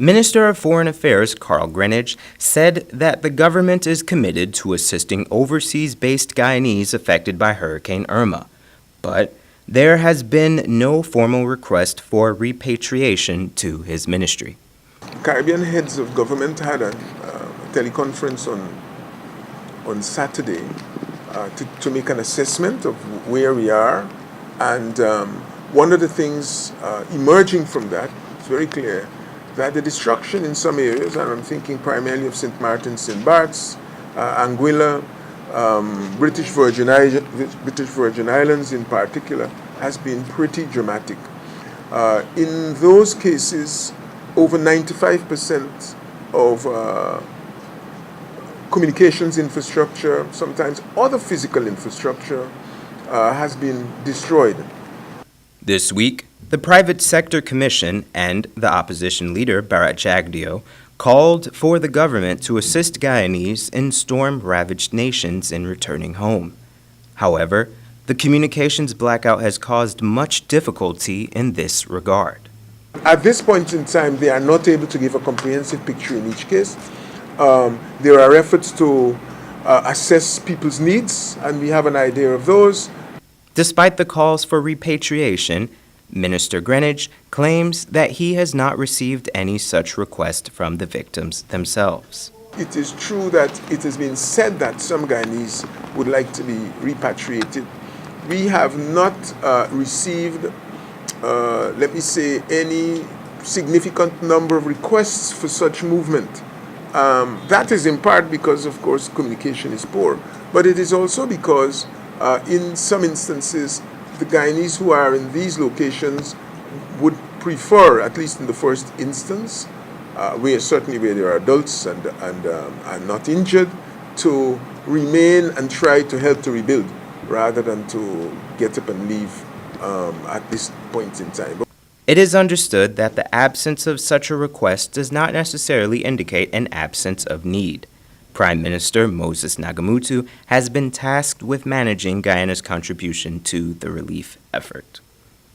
Minister of Foreign Affairs Carl Greenidge said that the government is committed to assisting overseas-based Guyanese affected by Hurricane Irma, but there has been no formal request for repatriation to his ministry. Caribbean heads of government had a teleconference on Saturday to make an assessment of where we are, and one of the things emerging from that, it's very clear that the destruction in some areas, and I'm thinking primarily of St. Martin's, St. Bart's, Anguilla, British Virgin Islands in particular, has been pretty dramatic. In those cases, over 95% of communications infrastructure, sometimes other physical infrastructure, has been destroyed. This week, the Private Sector Commission and the opposition leader, Bharat Jagdeo, called for the government to assist Guyanese in storm-ravaged nations in returning home. However, the communications blackout has caused much difficulty in this regard. At this point in time, they are not able to give a comprehensive picture in each case. There are efforts to assess people's needs, and we have an idea of those. Despite the calls for repatriation, Minister Greenidge claims that he has not received any such request from the victims themselves. It is true that it has been said that some Guyanese would like to be repatriated. We have not received, let me say, any significant number of requests for such movement. That is in part because, of course, communication is poor, but it is also because in some instances, the Guyanese who are in these locations would prefer, at least in the first instance, certainly where there are adults and are not injured, to remain and try to help to rebuild rather than to get up and leave at this point in time. It is understood that the absence of such a request does not necessarily indicate an absence of need. Prime Minister Moses Nagamutu has been tasked with managing Guyana's contribution to the relief effort.